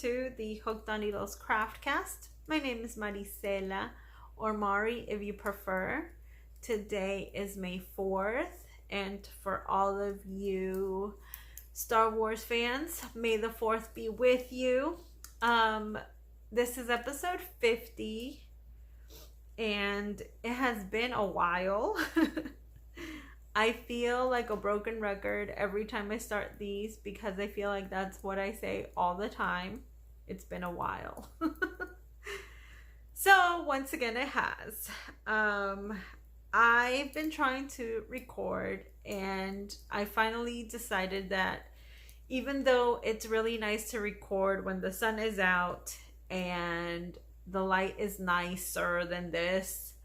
to the Hooked on Needles Craftcast. My name is Maricela, or Mari if you prefer. Today is May 4th, and for all of you Star Wars fans, may the 4th be with you. This is episode 50, and it has been a while. I feel like a broken record every time I start these because I feel like that's what I say all the time. It's been a while. So once again, it has. I've been trying to record, and I finally decided that even though it's really nice to record when the sun is out and the light is nicer than this,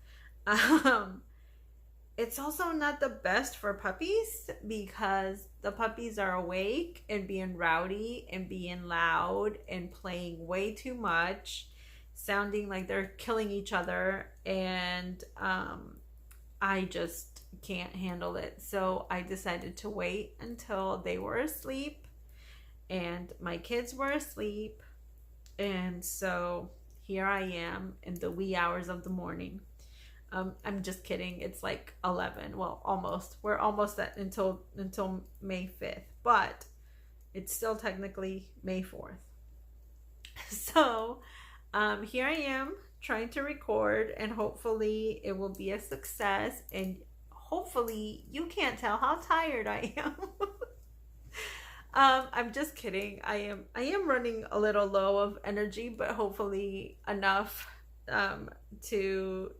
it's also not the best for puppies because the puppies are awake and being rowdy and being loud and playing way too much, sounding like they're killing each other, and I just can't handle it. So I decided to wait until they were asleep and my kids were asleep, and so here I am in the wee hours of the morning. I'm just kidding. It's like 11. Well, almost. We're almost at until May 5th, but it's still technically May 4th. So here I am trying to record, and hopefully it will be a success, and hopefully you can't tell how tired I am. I'm just kidding. I am running a little low of energy, but hopefully enough to,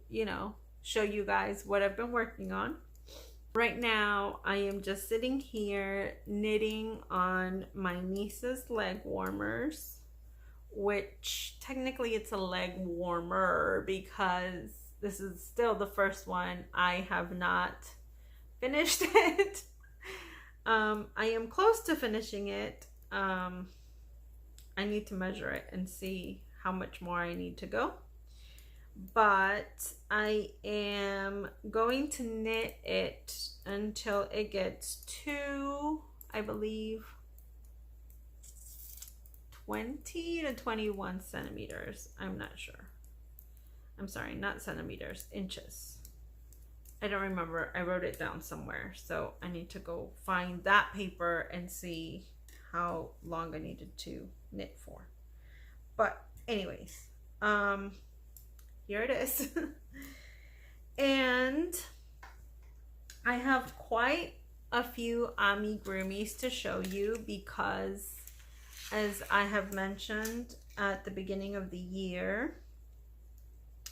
show you guys what I've been working on. Right now, I am just sitting here knitting on my niece's leg warmers, which technically it's a leg warmer because this is still the first one. I have not finished it. I am close to finishing it. I need to measure it and see how much more I need to go. But I am going to knit it until it gets to, I believe, 20 to 21 centimeters. I'm not sure. I'm sorry, not centimeters, inches. I don't remember. I wrote it down somewhere. So I need to go find that paper and see how long I needed to knit for. But anyways, here it is. And I have quite a few amigurumis to show you because, as I have mentioned at the beginning of the year,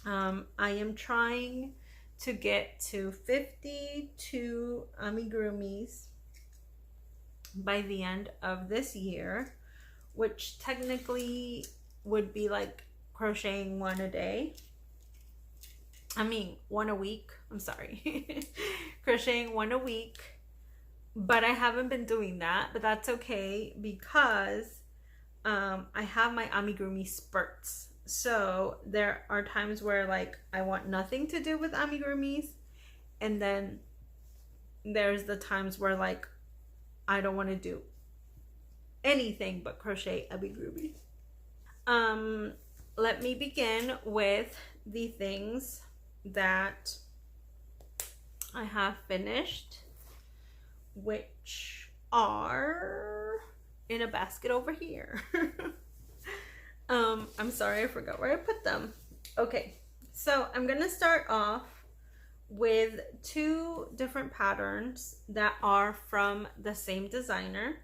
I am trying to get to 52 amigurumis by the end of this year, which technically would be like crocheting one a day. One a week. I'm sorry. Crocheting one a week. But I haven't been doing that, but that's okay because I have my amigurumi spurts. So there are times where like I want nothing to do with amigurumis, and then there's the times where like I don't want to do anything but crochet amigurumi. Let me begin with the things that I have finished, which are in a basket over here. I'm sorry, I forgot where I put them. Okay, so I'm gonna start off with two different patterns that are from the same designer.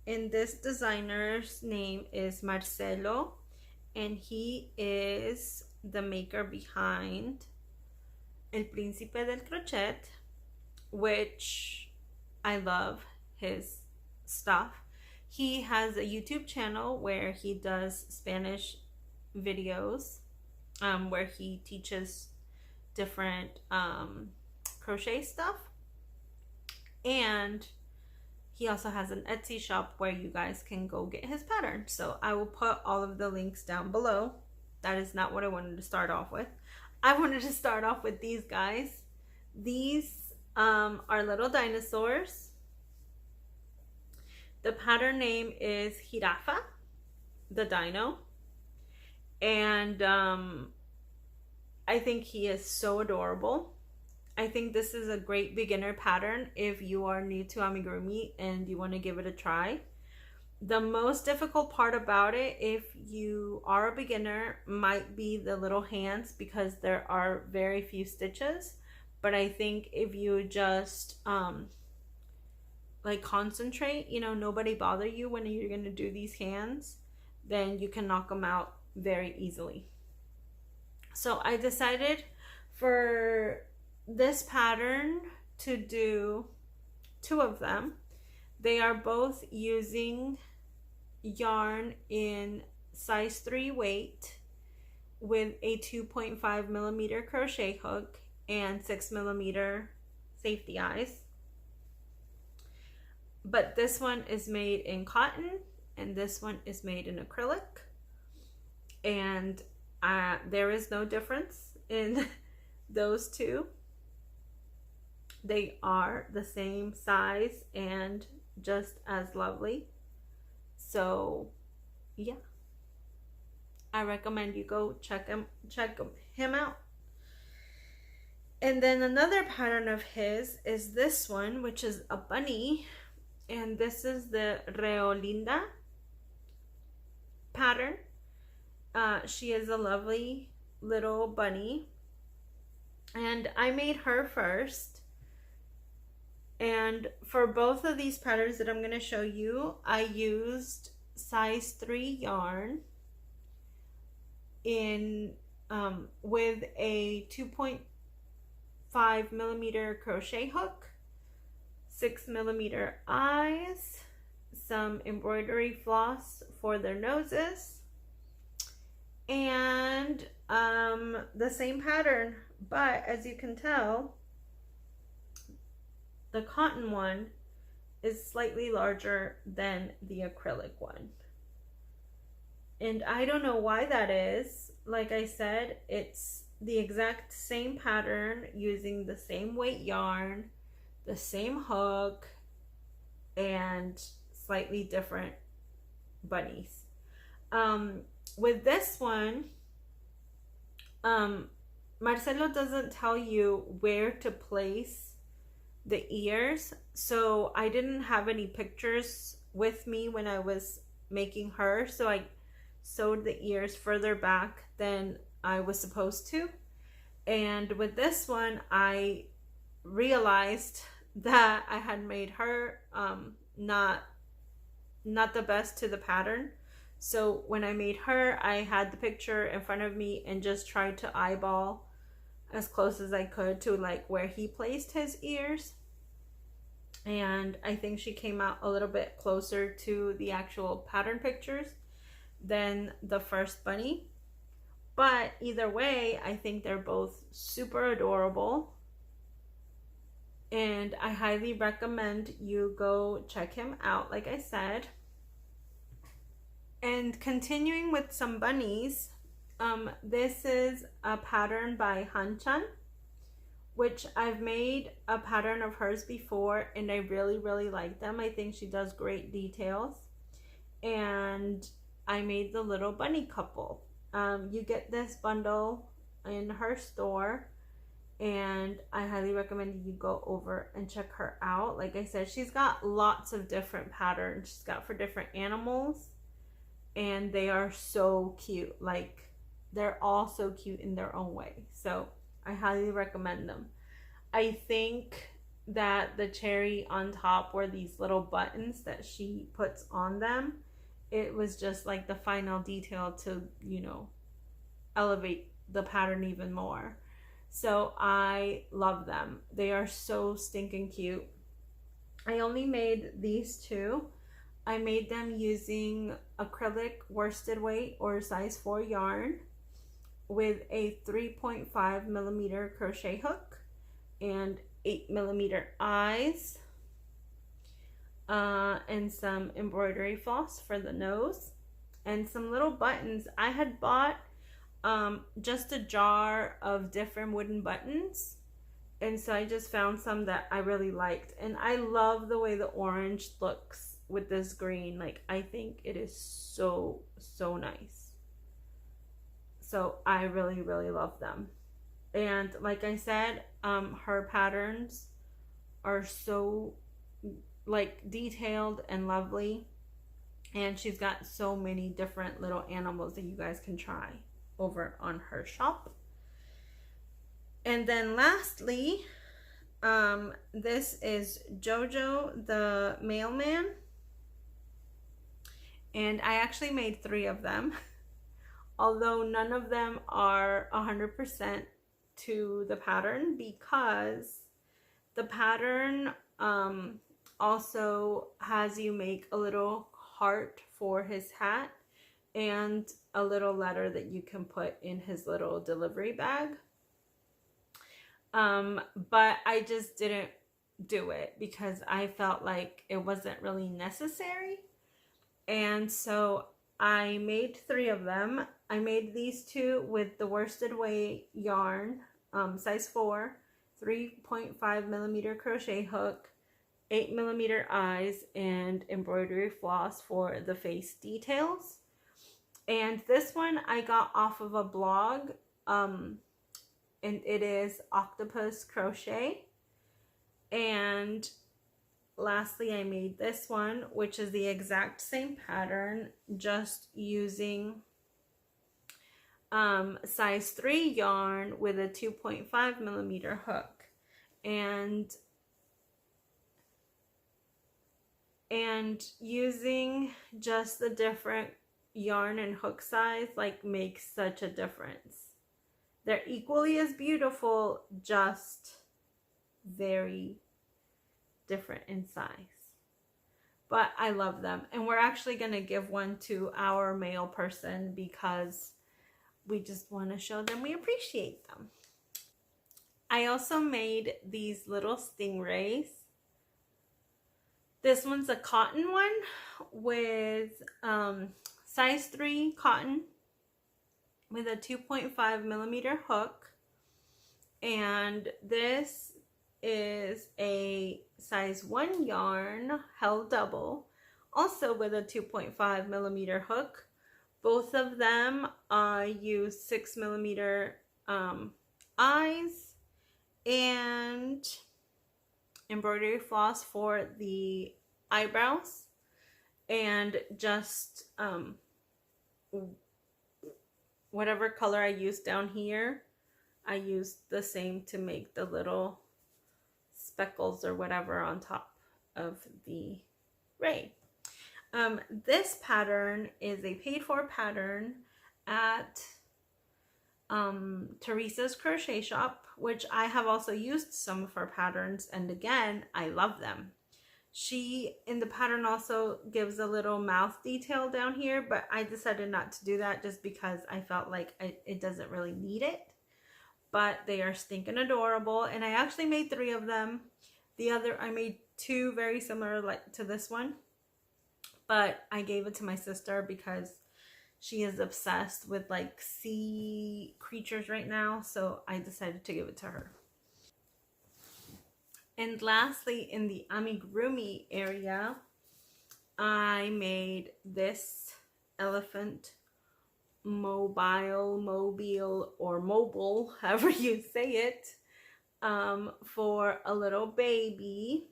And this designer's name is Marcelo, and he is the maker behind El Principe del crochet, which I love his stuff. He has a YouTube channel where he does Spanish videos, where he teaches different crochet stuff, and he also has an Etsy shop where you guys can go get his pattern. So I will put all of the links down below. That is not what I wanted to start off with. I wanted to start off with these guys. These are little dinosaurs. The pattern name is Jirafa, the dino. And I think he is so adorable. I think this is a great beginner pattern if you are new to amigurumi and you want to give it a try. The most difficult part about it, if you are a beginner, might be the little hands because there are very few stitches. But I think if you just like concentrate, you know, nobody bother you when you're going to do these hands, then you can knock them out very easily. So I decided for this pattern to do 2 of them. They are both using yarn in size 3 weight with a 2.5 millimeter crochet hook and 6 millimeter safety eyes. But this one is made in cotton and this one is made in acrylic. And there is no difference in those two. They are the same size and just as lovely. So yeah, I recommend you go check him out. And then another pattern of his is this one, which is a bunny, and this is the Reolinda pattern. She is a lovely little bunny, and I made her first. And for both of these patterns that I'm going to show you, I used size 3 yarn in with a 2.5 millimeter crochet hook, 6 millimeter eyes, some embroidery floss for their noses, and the same pattern, but as you can tell, the cotton one is slightly larger than the acrylic one. And I don't know why that is. Like I said, it's the exact same pattern using the same weight yarn, the same hook, and slightly different bunnies. With this one, Marcelo doesn't tell you where to place the ears, so I didn't have any pictures with me when I was making her, so I sewed the ears further back than I was supposed to. And with this one, I realized that I had made her not the best to the pattern. So when I made her, I had the picture in front of me and just tried to eyeball as close as I could to like where he placed his ears. And I think she came out a little bit closer to the actual pattern pictures than the first bunny. But either way, I think they're both super adorable. And I highly recommend you go check him out, like I said. And continuing with some bunnies, this is a pattern by Han-chan, which I've made a pattern of hers before and I really like them. I think she does great details. And I made the little bunny couple. You get this bundle in her store, and I highly recommend you go over and check her out. Like I said, she's got lots of different patterns she's got for different animals, and they are so cute. Like, they're all so cute in their own way. So I highly recommend them. I think that the cherry on top were these little buttons that she puts on them. It was just like the final detail to, you know, elevate the pattern even more. So I love them. They are so stinking cute. I only made these 2. I made them using acrylic worsted weight or size 4 yarn with a 3.5 millimeter crochet hook and 8 millimeter eyes, and some embroidery floss for the nose and some little buttons. I had bought just a jar of different wooden buttons, and so I just found some that I really liked, and I love the way the orange looks with this green. Like, I think it is so, so nice. So I really, really love them. And like I said, her patterns are so like detailed and lovely. And she's got so many different little animals that you guys can try over on her shop. And then lastly, this is Jojo the mailman. And I actually made 3 of them. Although none of them are 100% to the pattern, because the pattern also has you make a little heart for his hat and a little letter that you can put in his little delivery bag. But I just didn't do it because I felt like it wasn't really necessary. And so I made 3 of them. I made these 2 with the worsted weight yarn, size 4, 3.5 millimeter crochet hook, 8 millimeter eyes, and embroidery floss for the face details. And this one I got off of a blog, and it is Octopus Crochet. And lastly, I made this one, which is the exact same pattern, just using size 3 yarn with a 2.5 millimeter hook. And using just the different yarn and hook size like makes such a difference. They're equally as beautiful, just very different in size. But I love them, and we're actually going to give one to our mail person because we just want to show them we appreciate them. I also made these little stingrays. This one's a cotton one with size 3 cotton with a 2.5 millimeter hook. And this is a size 1 yarn held double, also with a 2.5 millimeter hook. Both of them use 6 millimeter eyes and embroidery floss for the eyebrows, and just whatever color I used down here, I used the same to make the little speckles or whatever on top of the ray. This pattern is a paid for pattern at Teresa's Crochet Shop, which I have also used some of her patterns, and again, I love them. She, in the pattern, also gives a little mouth detail down here, but I decided not to do that just because I felt like it doesn't really need it. But they are stinking adorable, and I actually made 3 of them. I made 2 very similar like to this one, but I gave it to my sister because she is obsessed with like sea creatures right now, so I decided to give it to her. And lastly, in the amigurumi area, I made this elephant mobile, or mobile, however you say it, for a little baby.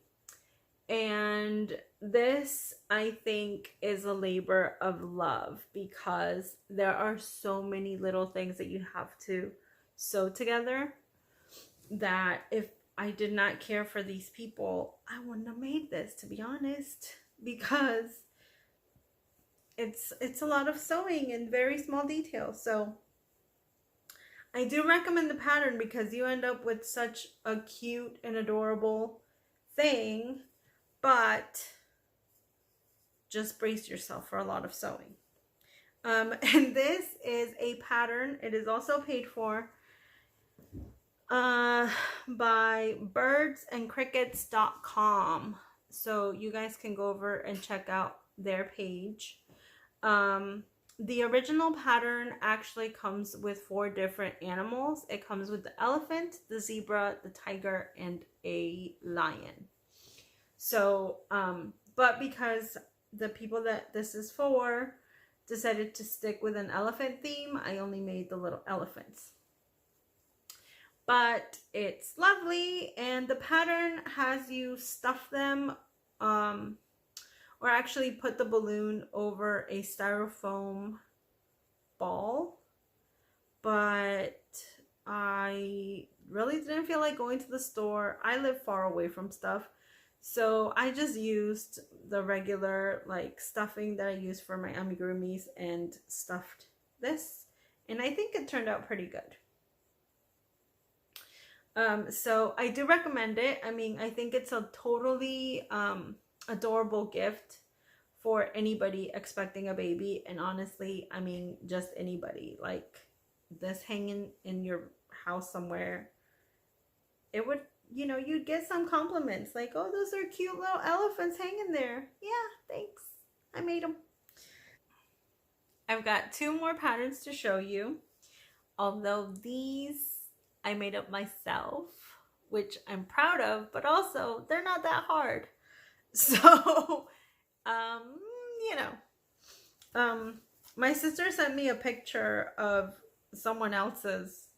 And this, I think, is a labor of love because there are so many little things that you have to sew together that if I did not care for these people, I wouldn't have made this, to be honest, because it's a lot of sewing and very small details. So I do recommend the pattern because you end up with such a cute and adorable thing, but just brace yourself for a lot of sewing. And this is a pattern. It is also paid for by birdsandcrickets.com. So you guys can go over and check out their page. The original pattern actually comes with 4 different animals. It comes with the elephant, the zebra, the tiger, and a lion. So, but because the people that this is for decided to stick with an elephant theme, I only made the little elephants. But it's lovely, and the pattern has you stuff them or actually put the balloon over a styrofoam ball. But I really didn't feel like going to the store. I live far away from stuff. So I just used the regular like stuffing that I use for my amigurumis and stuffed this. And I think it turned out pretty good. So I do recommend it. I mean, I think it's a totally adorable gift for anybody expecting a baby. And honestly, I mean, just anybody. Like this hanging in your house somewhere, it would, you know, you'd get some compliments like, oh, those are cute little elephants hanging there. Yeah, thanks. I made them. I've got 2 more patterns to show you. Although these I made up myself, which I'm proud of, but also they're not that hard. So, you know, my sister sent me a picture of someone else's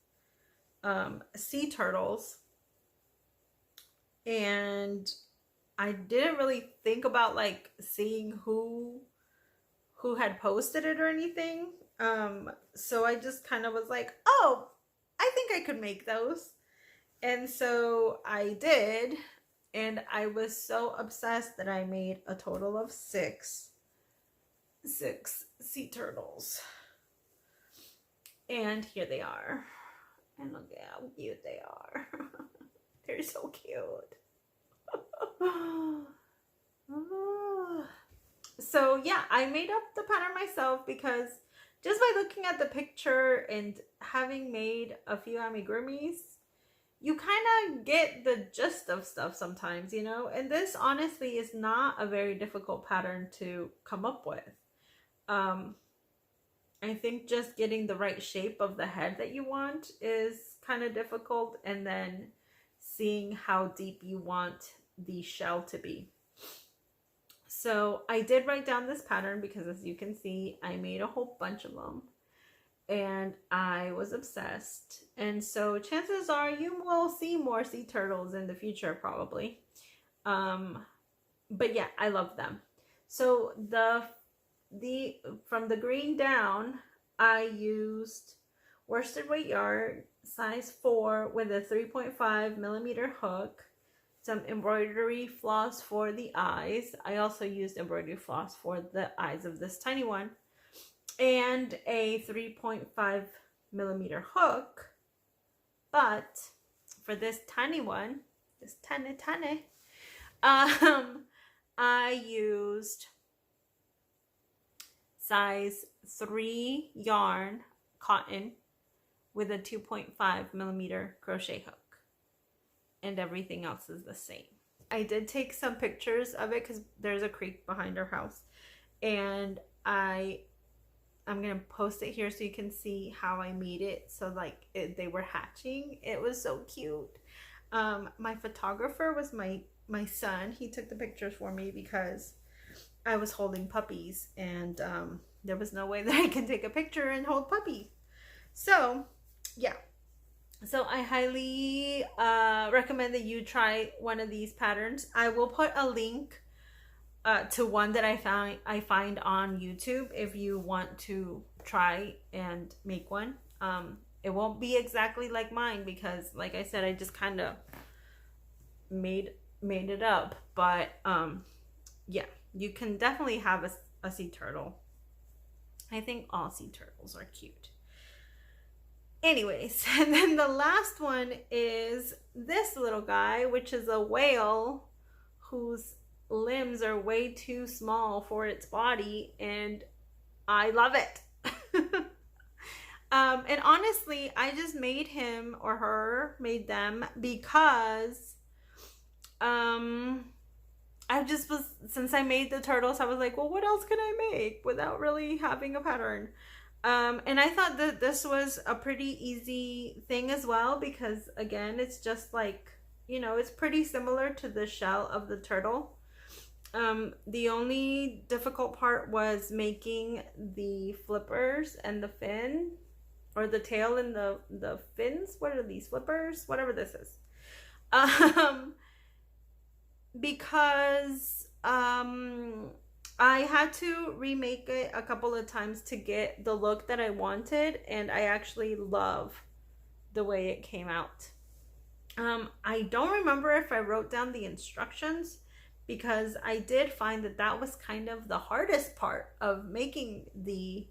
sea turtles, and I didn't really think about like seeing who had posted it or anything. So I just kind of was like, oh, I think I could make those. And so I did, and I was so obsessed that I made a total of 6 sea turtles. And here they are. And look at how cute they are. They're so cute. So yeah, I made up the pattern myself because just by looking at the picture and having made a few amigurumis, you kind of get the gist of stuff sometimes, you know? And this honestly is not a very difficult pattern to come up with. I think just getting the right shape of the head that you want is kind of difficult, and then seeing how deep you want the shell to be. So I did write down this pattern because, as you can see, I made a whole bunch of them and I was obsessed. And so chances are you will see more sea turtles in the future probably. But yeah, I love them. So from the green down, I used worsted weight yarn size 4 with a 3.5 millimeter hook, some embroidery floss for the eyes. I also used embroidery floss for the eyes of this tiny one, and a 3.5 millimeter hook. But for this tiny one, this tiny, I used size 3 yarn, cotton, with a 2.5 millimeter crochet hook. And everything else is the same. I did take some pictures of it because there's a creek behind our house, and I'm gonna post it here so you can see how I made it. So like they were hatching. It was so cute. My photographer was my son. He took the pictures for me because I was holding puppies, and there was no way that I can take a picture and hold puppies. So yeah. So I highly recommend that you try one of these patterns. I will put a link to one that I find on YouTube if you want to try and make one. It won't be exactly like mine because, like I said, I just kind of made it up. But yeah, you can definitely have a sea turtle. I think all sea turtles are cute. Anyways, and then the last one is this little guy, which is a whale whose limbs are way too small for its body, and I love it. And honestly, I just made him or her, made them because since I made the turtles, I was like, well, what else can I make without really having a pattern? And I thought that this was a pretty easy thing as well, because again, it's just like, you know, it's pretty similar to the shell of the turtle. The only difficult part was making the flippers and the fin, or the tail and the fins. What are these, flippers? Whatever this is. Because I had to remake it a couple of times to get the look that I wanted, and I actually love the way it came out. I don't remember if I wrote down the instructions, because I did find that that was kind of the hardest part of making the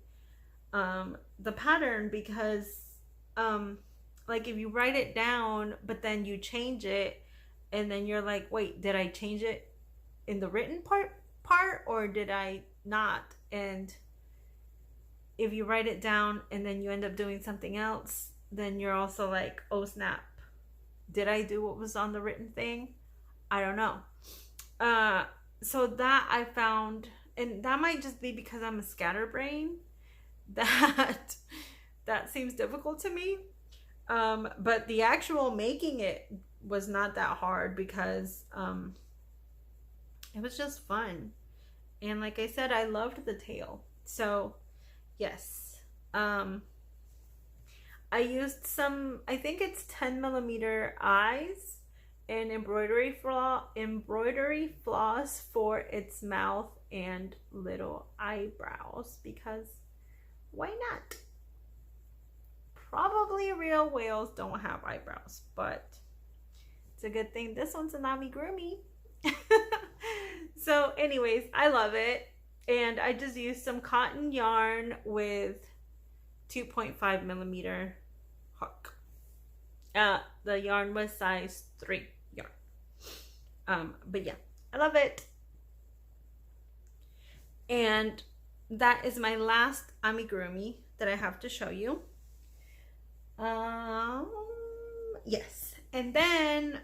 pattern, because like if you write it down but then you change it, and then you're like, wait, did I change it in the written part or did I not? And if you write it down and then you end up doing something else, then you're also like, oh snap, did I do what was on the written thing? I don't know. So that I found, and that might just be because I'm a scatterbrain, that seems difficult to me. But the actual making it was not that hard, because it was just fun. And like I said, I loved the tail. So yes, I used some, I think it's 10mm eyes and embroidery floss for its mouth and little eyebrows, because why not? Probably real whales don't have eyebrows, but it's a good thing this one's an amigurumi. So anyways, I love it. And I just used some cotton yarn with 2.5mm hook. The yarn was size 3 yarn. But yeah, I love it. And that is my last amigurumi that I have to show you. Yes, and then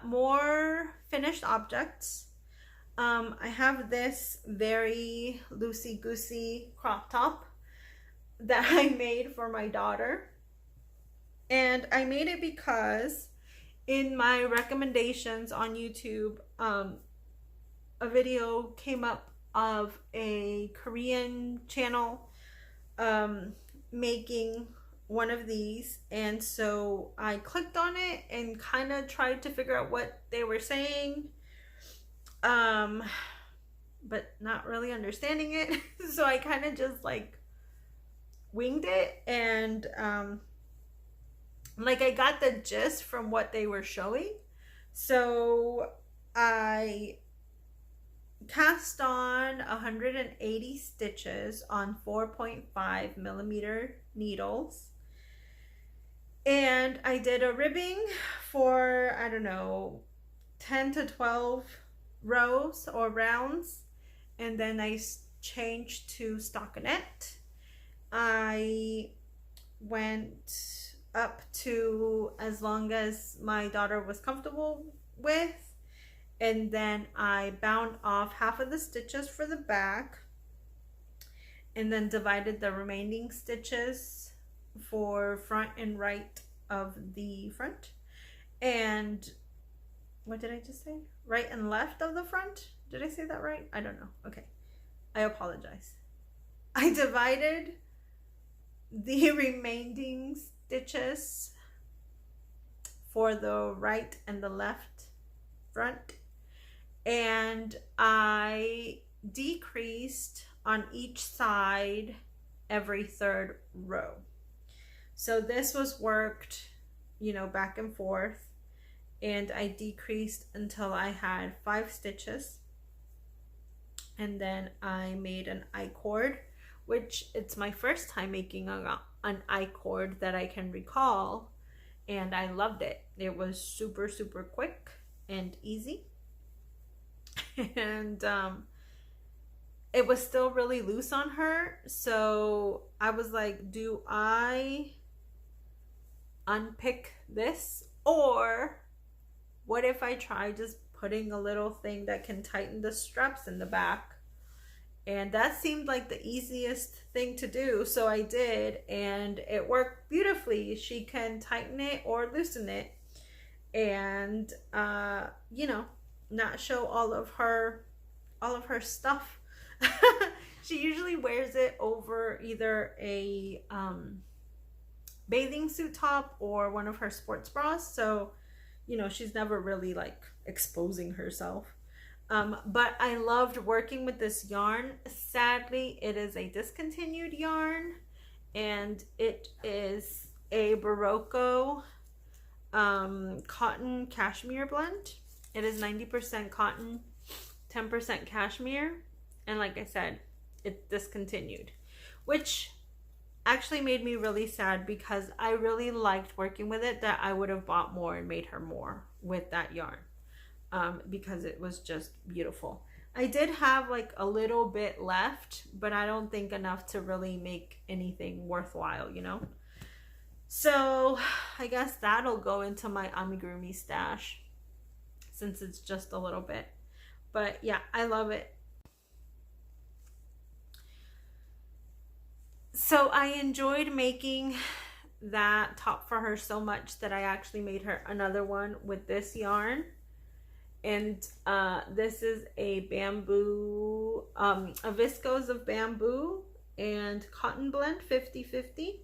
more finished objects. I have this very loosey-goosey crop top that I made for my daughter. And I made it because in my recommendations on YouTube, a video came up of a Korean channel making one of these, and so I clicked on it and kind of tried to figure out what they were saying, but not really understanding it. So I kind of just like winged it, and like I got the gist from what they were showing. So I cast on 180 stitches on 4.5mm needles, and I did a ribbing for, I don't know, 10 to 12 rows or rounds, and then I changed to stockinette. I went up to as long as my daughter was comfortable with, and then I bound off half of the stitches for the back, and then divided the remaining stitches for front and right of the front. And what did I just say? Right and left of the front? Did I say that right? I don't know. Okay, I apologize. I divided the remaining stitches for the right and the left front, and I decreased on each side every third row. So this was worked, you know, back and forth, and I decreased until I had 5 stitches, and then I made an I-cord, which it's my first time making an I-cord that I can recall, and I loved it. It was super quick and easy, and it was still really loose on her. So I was like, do I unpick this, or what if I try just putting a little thing that can tighten the straps in the back? And that seemed like the easiest thing to do, so I did, and it worked beautifully. She can tighten it or loosen it, and you know, not show all of her stuff. She usually wears it over either a bathing suit top or one of her sports bras, so you know she's never really like exposing herself. But I loved working with this yarn. Sadly, it is a discontinued yarn, and it is a Barocco cotton cashmere blend. It is 90% cotton, 10% cashmere, and like I said, it's discontinued, which actually made me really sad because I really liked working with it, that I would have bought more and made her more with that yarn, because it was just beautiful. I did have like a little bit left, but I don't think enough to really make anything worthwhile, you know? So I guess that'll go into my amigurumi stash since it's just a little bit. But yeah, I love it. So I enjoyed making that top for her so much that I actually made her another one with this yarn. And this is a bamboo, a viscose of bamboo and cotton blend, 50-50.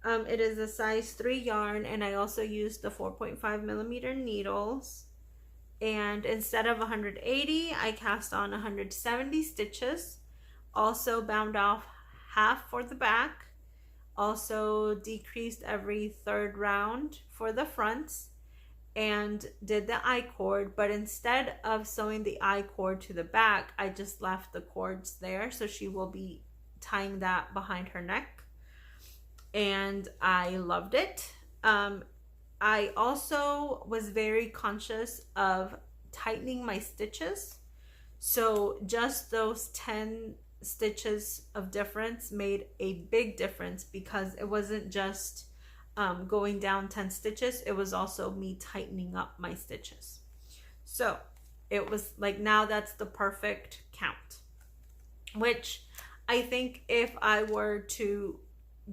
It is a size 3 yarn, and I also used the 4.5 millimeter needles. And instead of 180, I cast on 170 stitches. Also bound off half for the back. Also decreased every third round for the fronts, and did the I-cord, but instead of sewing the I-cord to the back, I just left the cords there, so she will be tying that behind her neck, and I loved it. I also was very conscious of tightening my stitches, so just those 10 stitches of difference made a big difference, because it wasn't just going down 10 stitches, it was also me tightening up my stitches. So it was like, now that's the perfect count, which I think if I were to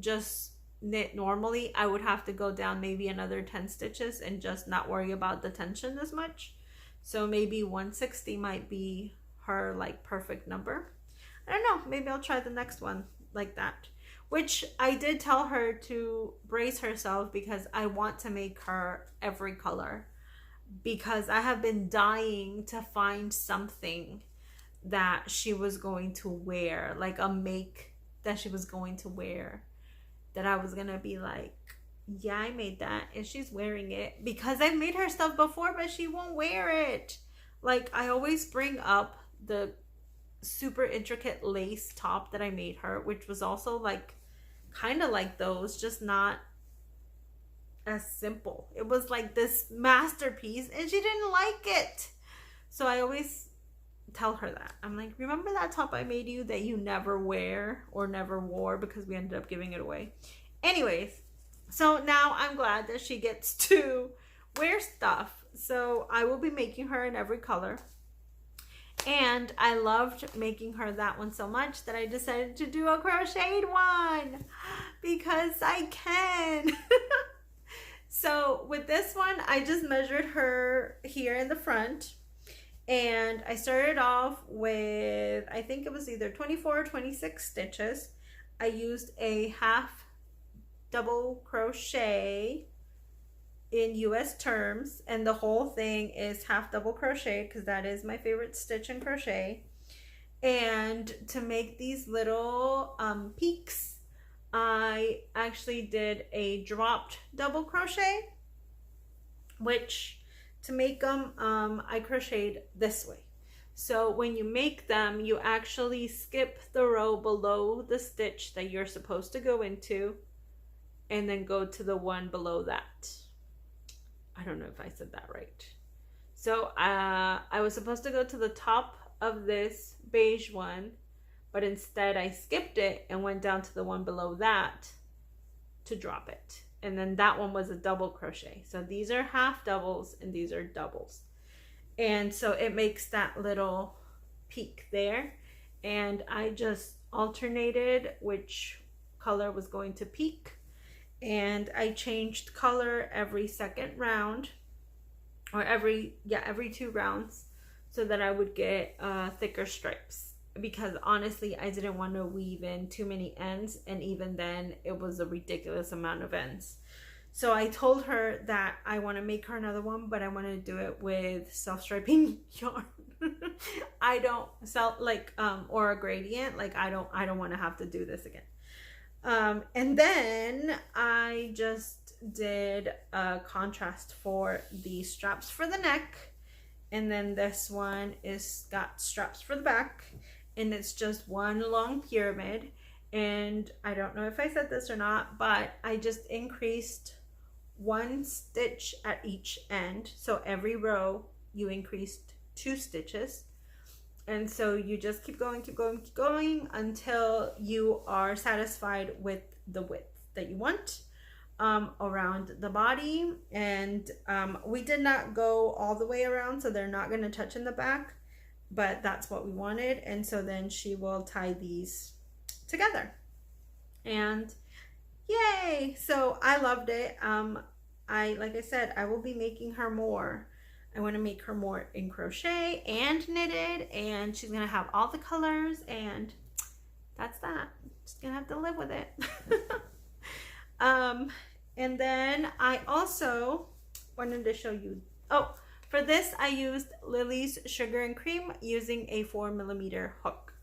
just knit normally, I would have to go down maybe another 10 stitches and just not worry about the tension as much. So maybe 160 might be her like perfect number. I don't know, maybe I'll try the next one like that. Which I did tell her to brace herself, because I want to make her every color, because I have been dying to find something that she was going to wear, like a make that she was going to wear, that I was gonna be like, yeah, I made that and she's wearing it, because I've made her stuff before but she won't wear it. Like, I always bring up the super intricate lace top that I made her, which was also like kind of like those, just not as simple. It was like this masterpiece and she didn't like it. So I always tell her that. I'm like, remember that top I made you that you never wear or never wore, because we ended up giving it away. Anyways, so now I'm glad that she gets to wear stuff. So I will be making her in every color. And I loved making her that one so much that I decided to do a crocheted one, because I can. So with this one, I just measured her here in the front, and I started off with, I think it was either 24 or 26 stitches. I used a half double crochet in US terms, and the whole thing is half double crochet, because that is my favorite stitch in crochet. And to make these little peaks, I actually did a dropped double crochet, which to make them I crocheted this way. So when you make them, you actually skip the row below the stitch that you're supposed to go into, and then go to the one below that. I don't know if I said that right. So I was supposed to go to the top of this beige one, but instead I skipped it and went down to the one below that to drop it. And then that one was a double crochet. So these are half doubles and these are doubles. And so it makes that little peak there. And I just alternated which color was going to peak. And I changed color every second round, or every 2 rounds, so that I would get thicker stripes, because honestly I didn't want to weave in too many ends, and even then it was a ridiculous amount of ends. So I told her that I want to make her another one, but I want to do it with self-striping yarn. I don't sell like or a gradient, like I don't want to have to do this again. And then I just did a contrast for the straps for the neck, and then this one is got straps for the back, and it's just one long pyramid. And I don't know if I said this or not, but I just increased 1 stitch at each end. So every row you increased 2 stitches, and so you just keep going until you are satisfied with the width that you want around the body. And we did not go all the way around, so they're not going to touch in the back, but that's what we wanted. And so then she will tie these together, and yay! So I loved it. Like I said, I will be making her more. I want to make her more in crochet and knitted, and she's gonna have all the colors, and that's that. Just gonna have to live with it. And then I also wanted to show you, for this I used Lily's Sugar and Cream using a 4mm hook.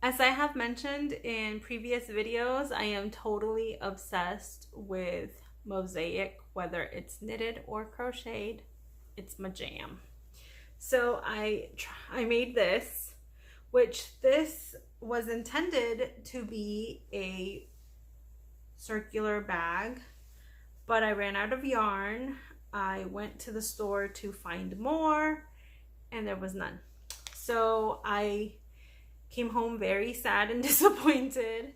As I have mentioned in previous videos, I am totally obsessed with mosaic, whether it's knitted or crocheted. It's my jam. So I made this, which this was intended to be a circular bag, but I ran out of yarn. I went to the store to find more, and there was none. So I came home very sad and disappointed,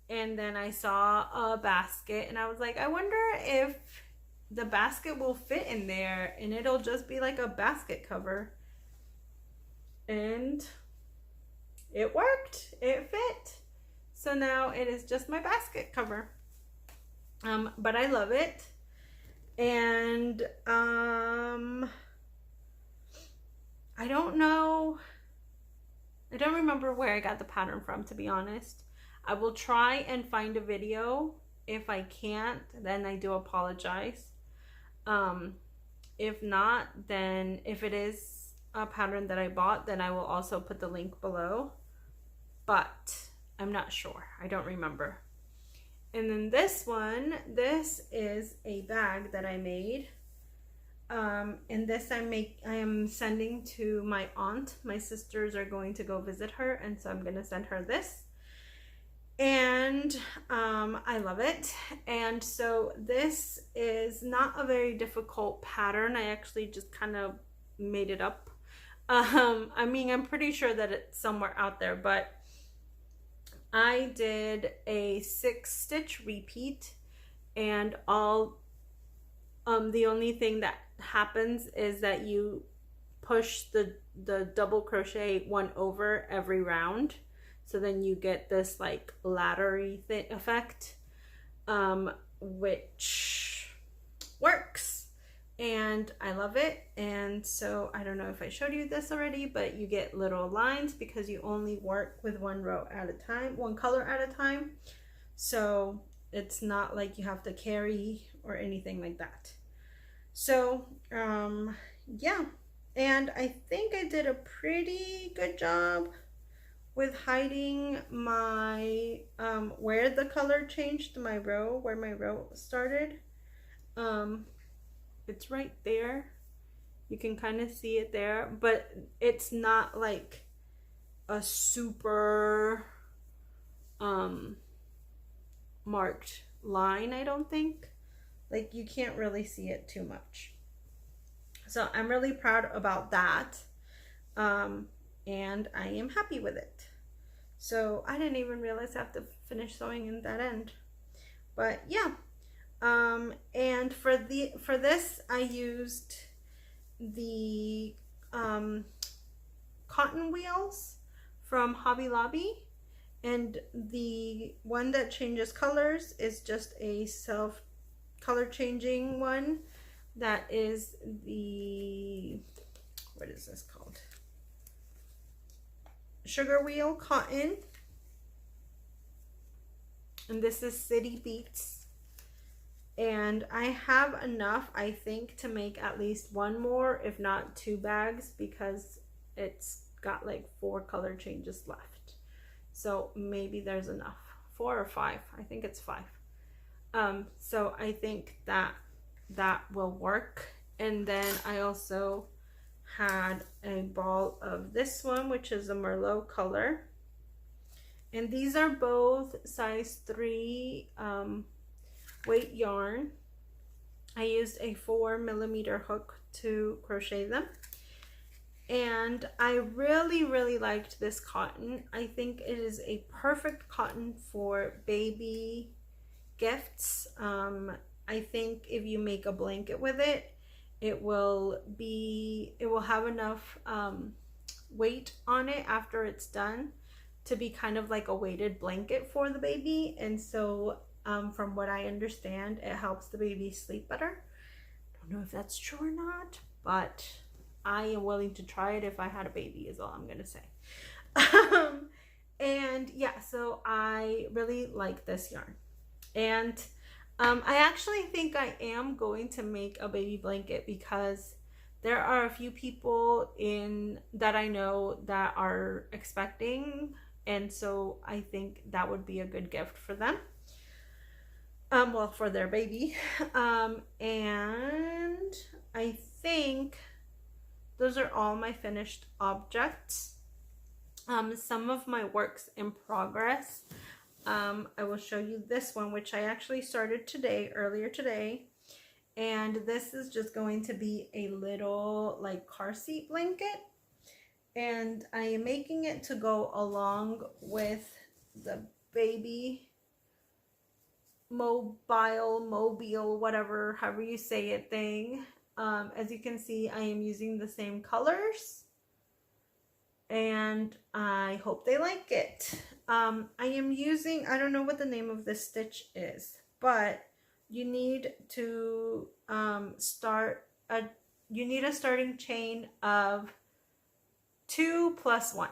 and then I saw a basket, and I was like, I wonder if the basket will fit in there, and it'll just be like a basket cover. And it worked. It fit. So now it is just my basket cover. But I love it. And I don't know, I don't remember where I got the pattern from, to be honest. I will try and find a video. If I can't, then I do apologize. If not, then if it is a pattern that I bought, then I will also put the link below. But I'm not sure. I don't remember. And then this one, this is a bag that I made. And this I am sending to my aunt. My sisters are going to go visit her, and so I'm going to send her this. And I love it. And so this is not a very difficult pattern. I actually just kind of made it up. I mean, I'm pretty sure that it's somewhere out there, but I did a 6-stitch repeat, and all the only thing that happens is that you push the double crochet one over every round, so then you get this like laddery effect, which works, and I love it. And so I don't know if I showed you this already, but you get little lines because you only work with one row at a time, one color at a time, so it's not like you have to carry or anything like that. So yeah, and I think I did a pretty good job with hiding my where the color changed, my row, where my row started. It's right there. You can kind of see it there, but it's not like a super marked line, I don't think. Like, you can't really see it too much. So I'm really proud about that. And I am happy with it. So I didn't even realize I have to finish sewing in that end. But yeah. And for this I used the cotton wheels from Hobby Lobby, and the one that changes colors is just a self color changing one. That is the, what is this called? Sugar Wheel cotton. And this is City Beats. And I have enough, I think, to make at least one more, if not 2 bags, because it's got like 4 color changes left. So maybe there's enough. 4 or 5. I think it's 5. So I think that will work. And then I also had a ball of this one, which is a Merlot color. And these are both size 3 weight yarn. I used a 4mm hook to crochet them. And I really liked this cotton. I think it is a perfect cotton for baby gifts. I think if you make a blanket with it, it will have enough weight on it after it's done to be kind of like a weighted blanket for the baby. And so from what I understand, it helps the baby sleep better. Don't know if that's true or not, but I am willing to try it if I had a baby, is all I'm gonna say. And yeah, so I really like this yarn. And I actually think I am going to make a baby blanket, because there are a few people that I know that are expecting, and so I think that would be a good gift for them. Well, for their baby. And I think those are all my finished objects. Some of my works in progress. I will show you this one, which I actually started earlier today. And this is just going to be a little like car seat blanket. And I am making it to go along with the baby mobile, whatever, however you say it thing. As you can see, I am using the same colors. And I hope they like it. I am using, I don't know what the name of this stitch is, but you need to you need a starting chain of 2 plus 1.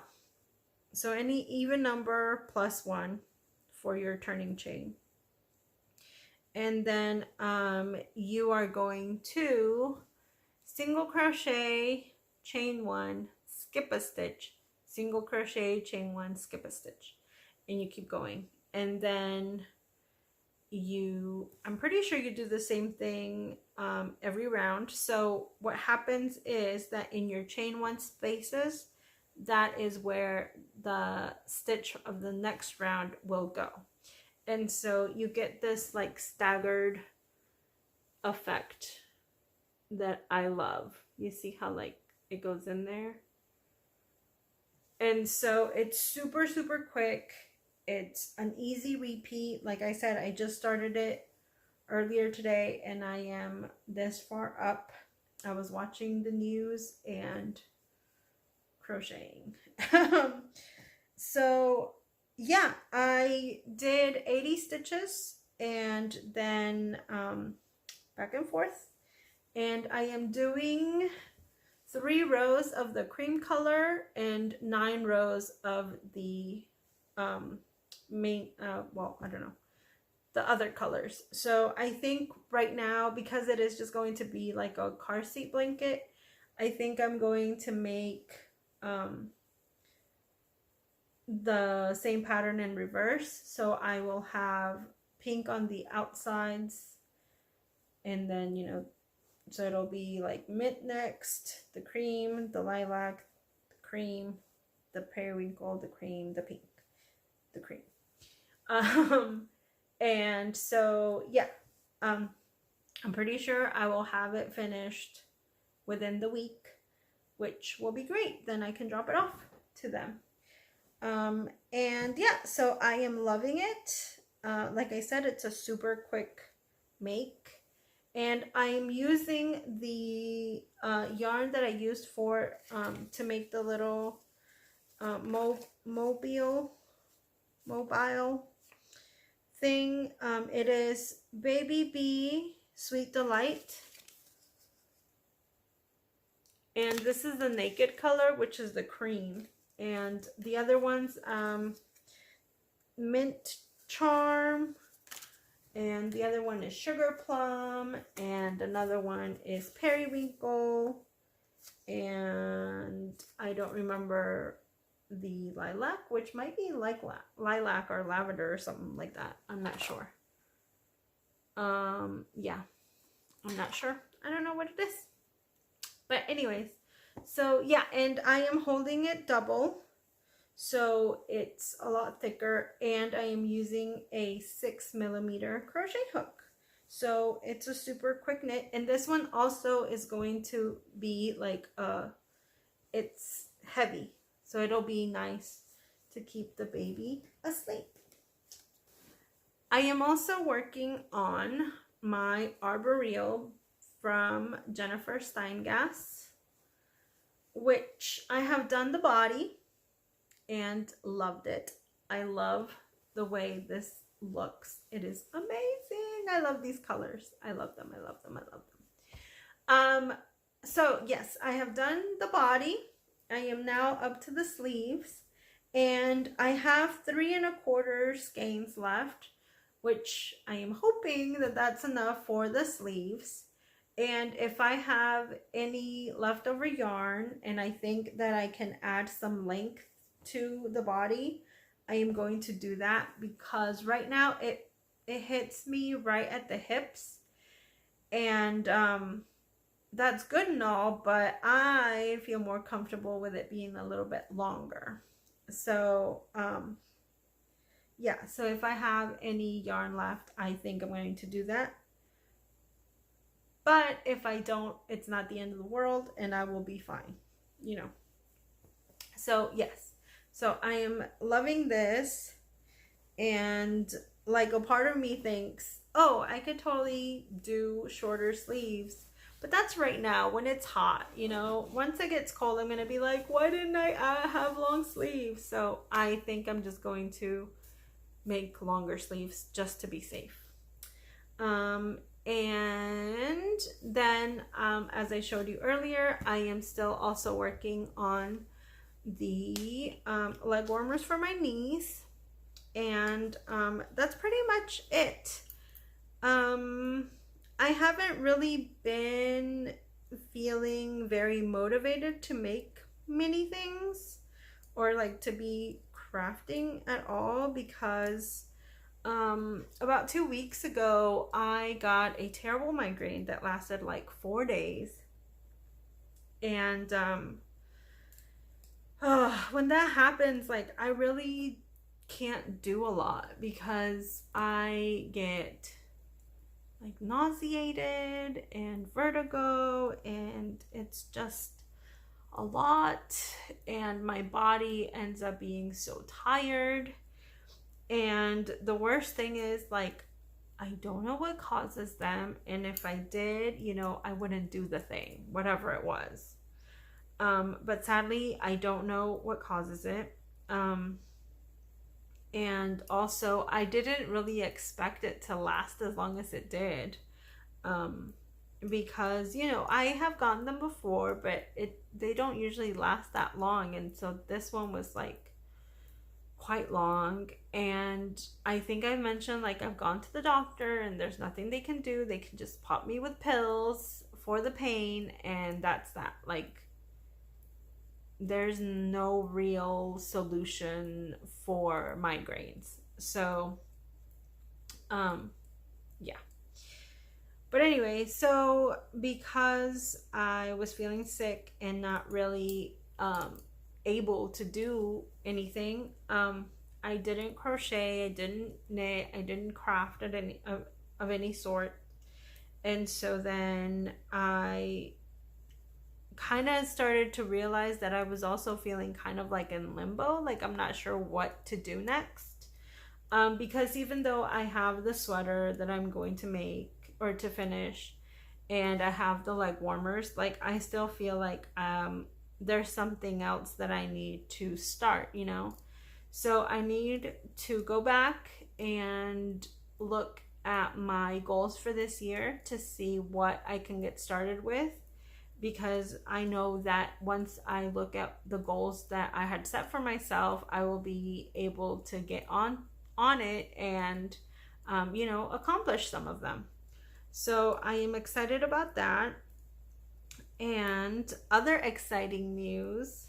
So any even number plus 1 for your turning chain. And then you are going to single crochet, chain 1, skip a stitch, single crochet, chain 1, skip a stitch, and you keep going. And then I'm pretty sure you do the same thing every round. So what happens is that in your chain 1 spaces, that is where the stitch of the next round will go. And so you get this like staggered effect that I love. You see how like it goes in there? And so it's super quick. It's an easy repeat. Like I said, I just started it earlier today and I am this far up. I was watching the news and crocheting. So yeah, I did 80 stitches and then back and forth. And I am doing 3 rows of the cream color and 9 rows of the main, well, I don't know, the other colors. So I think right now, because it is just going to be like a car seat blanket, I think I'm going to make the same pattern in reverse. So I will have pink on the outsides, and then, you know, so it'll be like mint next, the cream, the lilac, the cream, the periwinkle, the cream, the pink, the cream. And so yeah, I'm pretty sure I will have it finished within the week, which will be great. Then I can drop it off to them. And yeah, so I am loving it. Like I said, it's a super quick make. And I'm using the yarn that I used for to make the little mobile thing. It is Baby Bee Sweet Delight. And this is the naked color, which is the cream. And the other ones, mint charm, and the other one is sugar plum, and another one is periwinkle, and I don't remember the lilac, which might be like lilac or lavender or something like that. I'm not sure. Yeah, I'm not sure. I don't know what it is. But anyways, so yeah, and I am holding it double, so it's a lot thicker, and I am using a 6mm crochet hook. So it's a super quick knit, and this one also is going to be like it's heavy, so it'll be nice to keep the baby asleep. I am also working on my arboreal from Jennifer Steingass, which I have done the body and loved it. I love the way this looks. It is amazing. I love these colors. I love them. I love them. I love them. So yes, I have done the body. I am now up to the sleeves, and I have 3 1/4 skeins left, which I am hoping that that's enough for the sleeves. And if I have any leftover yarn and I think that I can add some length to the body, I am going to do that, because right now it hits me right at the hips, and that's good and all, but I feel more comfortable with it being a little bit longer. So yeah, so if I have any yarn left, I think I'm going to do that. But if I don't, it's not the end of the world, and I will be fine, you know. So yes, so I am loving this, and like a part of me thinks, oh, I could totally do shorter sleeves, but that's right now when it's hot, you know. Once it gets cold, I'm gonna be like, why didn't I have long sleeves? So I think I'm just going to make longer sleeves just to be safe. And then as I showed you earlier, I am still also working on the leg warmers for my knees, and that's pretty much it. I haven't really been feeling very motivated to make many things or like to be crafting at all, because about 2 weeks ago I got a terrible migraine that lasted like 4 days, and when that happens, like, I really can't do a lot because I get like nauseated and vertigo, and it's just a lot, and my body ends up being so tired. And the worst thing is, like, I don't know what causes them, and if I did, you know, I wouldn't do the thing, whatever it was. But sadly, I don't know what causes it. And also, I didn't really expect it to last as long as it did. Because, you know, I have gotten them before, but they don't usually last that long. And so this one was like quite long. And I think I mentioned, like, I've gone to the doctor and there's nothing they can do. They can just pop me with pills for the pain, and that's that. Like, there's no real solution for migraines. So yeah. But anyway, so because I was feeling sick and not really able to do anything, I didn't crochet, I didn't knit, I didn't craft of any sort. And so then I kind of started to realize that I was also feeling kind of like in limbo, like I'm not sure what to do next, because even though I have the sweater that I'm going to make or to finish, and I have the leg warmers, like I still feel like there's something else that I need to start, you know. So I need to go back and look at my goals for this year to see what I can get started with, because I know that once I look at the goals that I had set for myself, I will be able to get on it and you know, accomplish some of them. So I am excited about that. And other exciting news,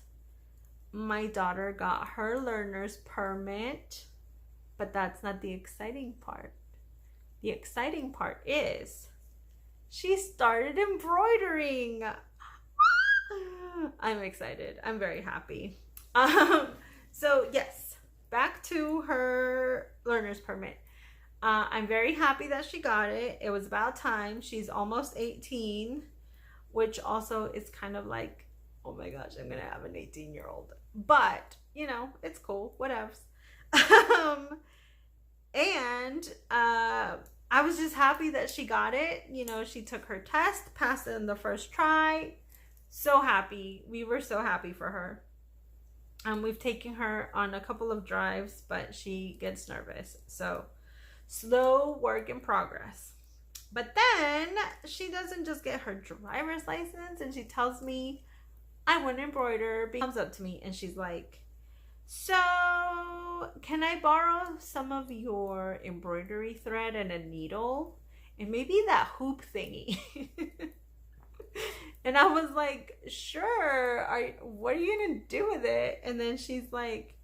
my daughter got her learner's permit, but that's not the exciting part. The exciting part is she started embroidering. I'm excited. I'm very happy. So yes, back to her learner's permit. I'm very happy that she got it. It was about time. She's almost 18, which also is kind of like, oh my gosh, I'm gonna have an 18-year-old. But, you know, it's cool, whatevs. And I was just happy that she got it. You know, she took her test, passed it in the first try. So happy. We were so happy for her. We've taken her on a couple of drives, but she gets nervous. So slow work in progress. But then she doesn't just get her driver's license and she tells me, I want to embroider. She comes up to me and she's like, so can I borrow some of your embroidery thread and a needle and maybe that hoop thingy? And I was like, sure. What are you gonna do with it? And then she's like,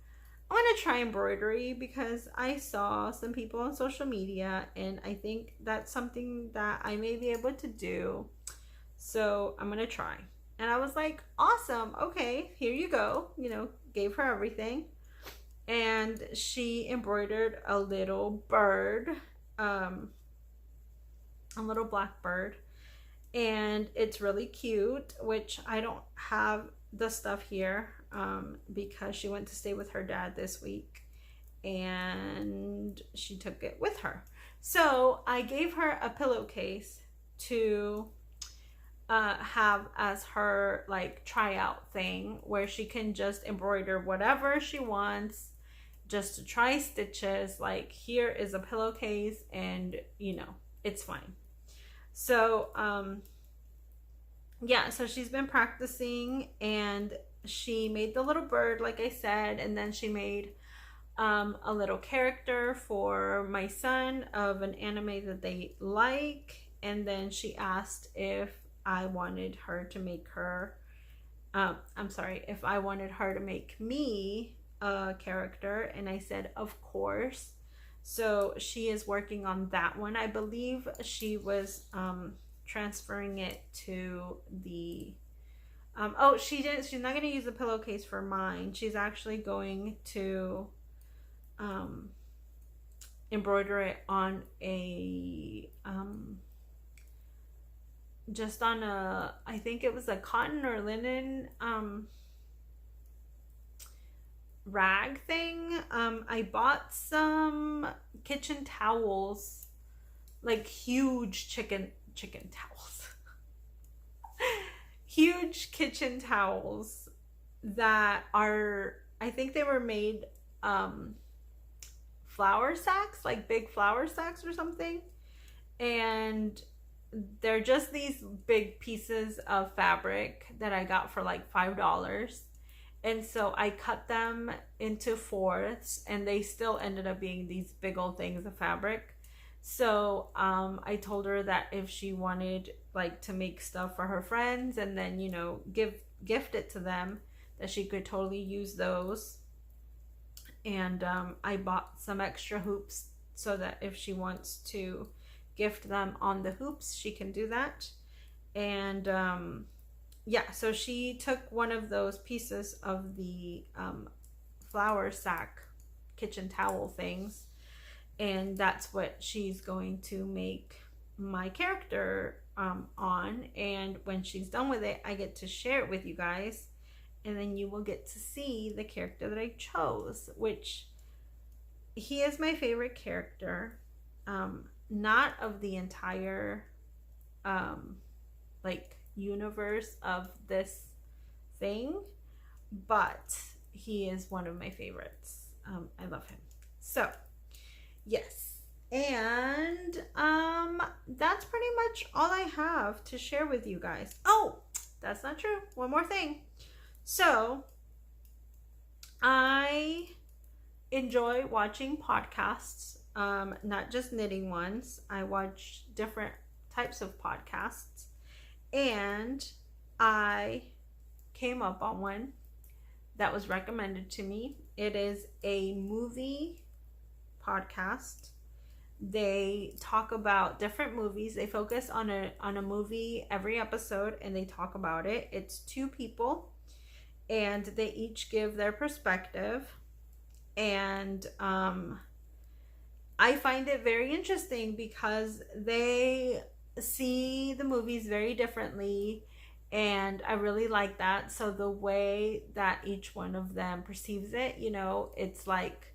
I want to try embroidery because I saw some people on social media and I think that's something that I may be able to do. So I'm going to try. And I was like, awesome. Okay, here you go. You know, gave her everything. And she embroidered a little bird, a little black bird. And it's really cute, which I don't have the stuff here because she went to stay with her dad this week and she took it with her. So I gave her a pillowcase to have as her like tryout thing where she can just embroider whatever she wants just to try stitches. Like, here is a pillowcase and you know, it's fine. So yeah, so she's been practicing and she made the little bird like I said, and then she made a little character for my son of an anime that they like, and then she asked if I wanted her to make her if I wanted her to make me a character, and I said of course. So she is working on that one. I believe she was transferring it to the oh, she's not going to use the pillowcase for mine. She's actually going to embroider it on a just on a, I think it was a cotton or linen rag thing. I bought some kitchen towels, like huge chicken towels. Huge kitchen towels that are, I think they were made flour sacks, like big flour sacks or something, and they're just these big pieces of fabric that I got for like $5. And so I cut them into fourths and they still ended up being these big old things of fabric. So I told her that if she wanted like to make stuff for her friends and then, you know, gift it to them, that she could totally use those. And I bought some extra hoops so that if she wants to gift them on the hoops, she can do that. And yeah, so she took one of those pieces of the flour sack kitchen towel things, and that's what she's going to make my character on. And when she's done with it, I get to share it with you guys, and then you will get to see the character that I chose, which he is my favorite character. Not of the entire like universe of this thing, but he is one of my favorites. I love him. So yes, and that's pretty much all I have to share with you guys. Oh, That's not true. One more thing. So, I enjoy watching podcasts, not just knitting ones. I watch different types of podcasts. And I came up on one that was recommended to me. It is a movie podcast. They talk about different movies. They focus on a movie every episode and they talk about it. It's two people and they each give their perspective. And I find it very interesting because they see the movies very differently, and I really like that. So the way that each one of them perceives it, you know, it's like,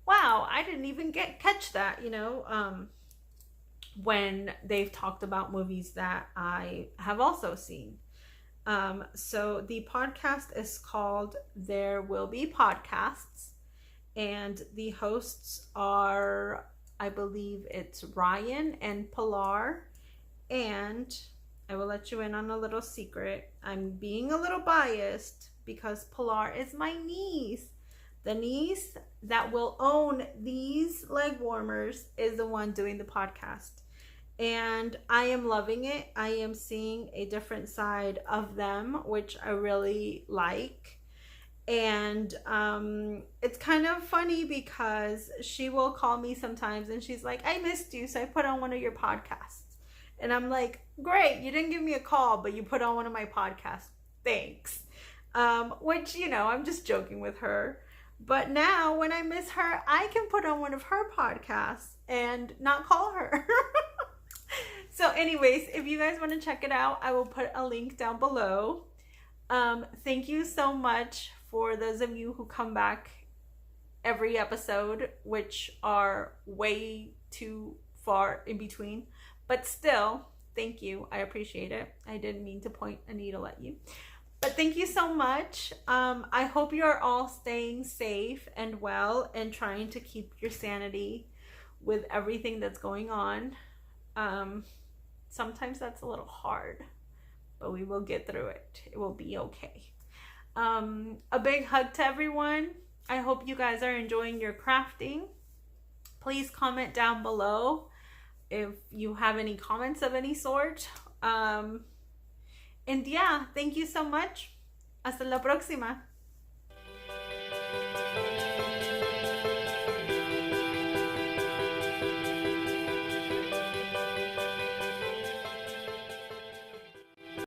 wow, I didn't even catch that, you know, when they've talked about movies that I have also seen. So the podcast is called There Will Be Podcasts, and the hosts are, I believe it's Ryan and Pilar. And I will let you in on a little secret. I'm being a little biased because Pilar is my niece. The niece that will own these leg warmers is the one doing the podcast. And I am loving it. I am seeing a different side of them, which I really like. And it's kind of funny because she will call me sometimes and she's like, I missed you, so I put on one of your podcasts. And I'm like, great, you didn't give me a call, but you put on one of my podcasts. Thanks. Which, you know, I'm just joking with her. But now when I miss her, I can put on one of her podcasts and not call her. So anyways, if you guys want to check it out, I will put a link down below. Thank you so much for those of you who come back every episode, which are way too far in between. But still, thank you. I appreciate it. I didn't mean to point a needle at you. But thank you so much. I hope you are all staying safe and well and trying to keep your sanity with everything that's going on. Sometimes that's a little hard, but we will get through it. It will be okay. A big hug to everyone. I hope you guys are enjoying your crafting. Please comment down below if you have any comments of any sort. And yeah, thank you so much. Hasta la próxima.